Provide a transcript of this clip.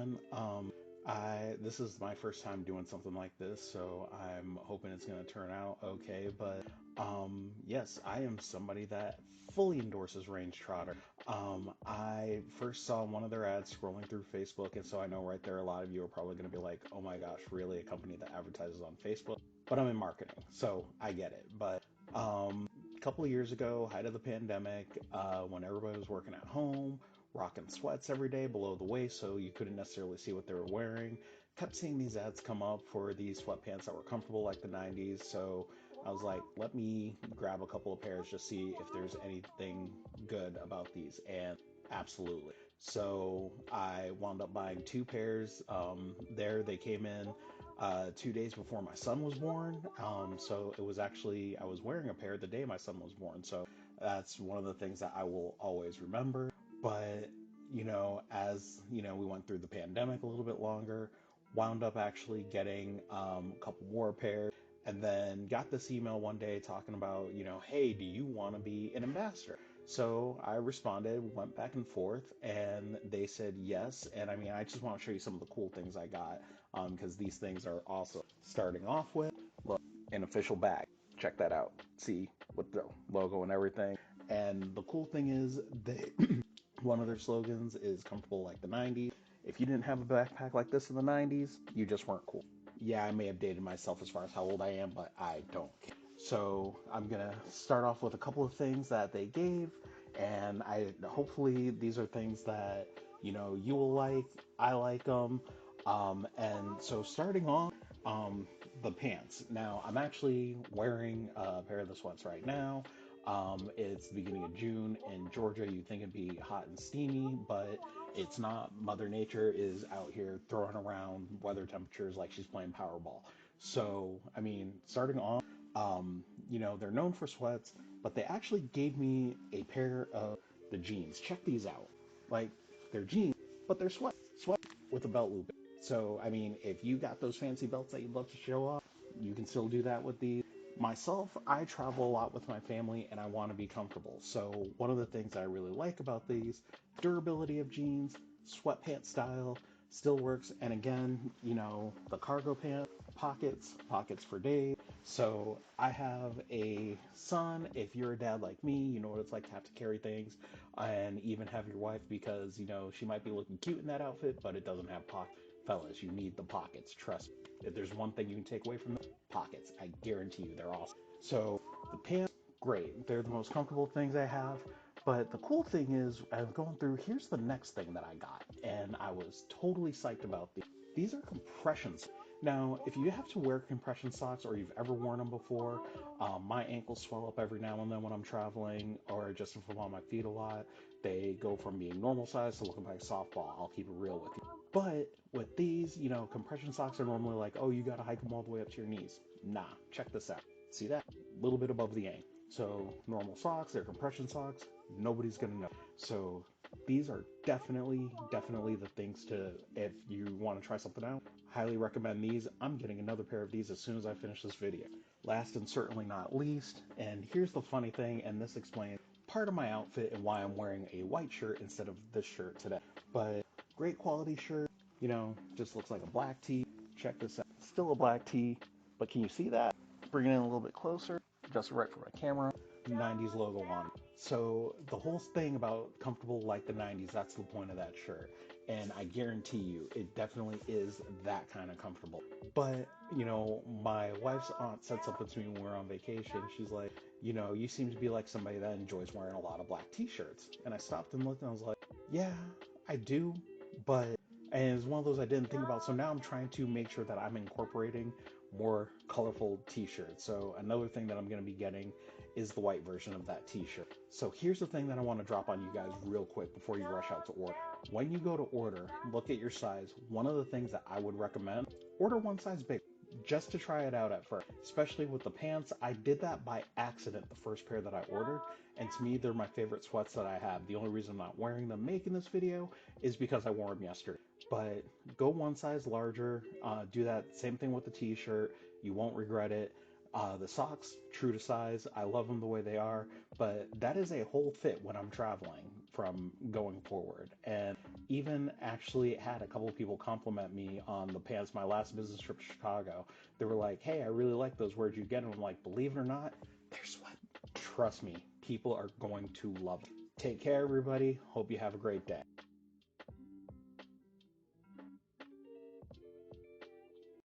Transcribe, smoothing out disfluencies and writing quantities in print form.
everyone. This is my first time doing something like this, so I'm hoping it's gonna turn out okay. But yes, I am somebody that fully endorses Range Trotter. I first saw one of their ads scrolling through Facebook, and so I know right there a lot of you are probably gonna be like, "Oh my gosh, really? A company that advertises on Facebook?" But I'm in marketing, so I get it. But a couple of years ago, height of the pandemic, when everybody was working at home, rocking sweats every day below the waist, so you couldn't necessarily see what they were wearing. Kept seeing these ads come up for these sweatpants that were comfortable like the 90s, so I was like, let me grab a couple of pairs, just see if there's anything good about these, and absolutely. So I wound up buying two pairs. They came in 2 days before my son was born. So it was actually, I was wearing a pair the day my son was born. So that's one of the things that I will always remember. But, as, we went through the pandemic a little bit longer, wound up actually getting a couple more pairs, and then got this email one day talking about, hey, do you want to be an ambassador? So I responded, went back and forth, and they said yes. And I mean, I just want to show you some of the cool things I got, because these things are awesome. Starting off with, look, an official bag. Check that out. See, with the logo and everything. And the cool thing is, one of their slogans is comfortable like the 90s. If you didn't have a backpack like this in the 90s, you just weren't cool. Yeah, I may have dated myself as far as how old I am, but I don't care. So I'm gonna start off with a couple of things that they gave, and I hopefully these are things that you will like. I like them, and so starting off, the pants. Now I'm actually wearing a pair of the sweats right now. It's the beginning of June in Georgia. You'd think it'd be hot and steamy, but it's not. Mother Nature is out here throwing around weather temperatures like she's playing Powerball. So, I mean, starting off, they're known for sweats, but they actually gave me a pair of the jeans. Check these out. Like, they're jeans, but they're sweat with a belt loop. So, I mean, if you got those fancy belts that you'd love to show off, you can still do that with these. Myself, I travel a lot with my family and I want to be comfortable. So one of the things I really like about these, durability of jeans, sweatpants style, still works. And again, the cargo pants, pockets for days. So I have a son. If you're a dad like me, you know what it's like to have to carry things and even have your wife because, she might be looking cute in that outfit, but it doesn't have pockets. Fellas, you need the pockets. Trust me. If there's one thing you can take away from them, pockets. I guarantee you they're awesome. So the pants, great. They're the most comfortable things I have. But the cool thing is, I'm going through, here's the next thing that I got. And I was totally psyched about these. These are compressions. Now, if you have to wear compression socks or you've ever worn them before, my ankles swell up every now and then when I'm traveling or just if I'm on my feet a lot. They go from being normal size to looking like a softball. I'll keep it real with you. But with these, compression socks are normally like, oh, you got to hike them all the way up to your knees. Nah, check this out. See that? A little bit above the ankle. So normal socks, they're compression socks. Nobody's going to know. So these are definitely the things to, if you want to try something out, highly recommend these. I'm getting another pair of these as soon as I finish this video. Last and certainly not least, and here's the funny thing, and this explains part of my outfit and why I'm wearing a white shirt instead of this shirt today. But great quality shirt, just looks like a black tee. Check this out. Still a black tee, but can you see that? Bring it in a little bit closer, just right for my camera. 90s logo on it. So the whole thing about comfortable like the 90s, that's the point of that shirt. And I guarantee you, it definitely is that kind of comfortable. But, my wife's aunt said something to me when we were on vacation. She's like, you seem to be like somebody that enjoys wearing a lot of black t-shirts. And I stopped and looked and I was like, yeah, I do. But, and it's one of those I didn't think about. So now I'm trying to make sure that I'm incorporating more colorful t-shirts. So another thing that I'm going to be getting is the white version of that t-shirt. So here's the thing that I want to drop on you guys real quick before you rush out to order. When you go to order, look at your size. One of the things that I would recommend, order one size big just to try it out at first, especially with the pants. I did that by accident the first pair that I ordered, and to me they're my favorite sweats that I have. The only reason I'm not wearing them making this video is because I wore them yesterday. But go one size larger, do that same thing with the t-shirt. You won't regret it. The socks, true to size. I love them the way they are, but that is a whole fit when I'm traveling from going forward. And even actually had a couple of people compliment me on the pants my last business trip to Chicago. They were like, hey, I really like those. Where'd you get them? I'm like, believe it or not, they're sweat. Trust me, people are going to love it. Take care, everybody. Hope you have a great day.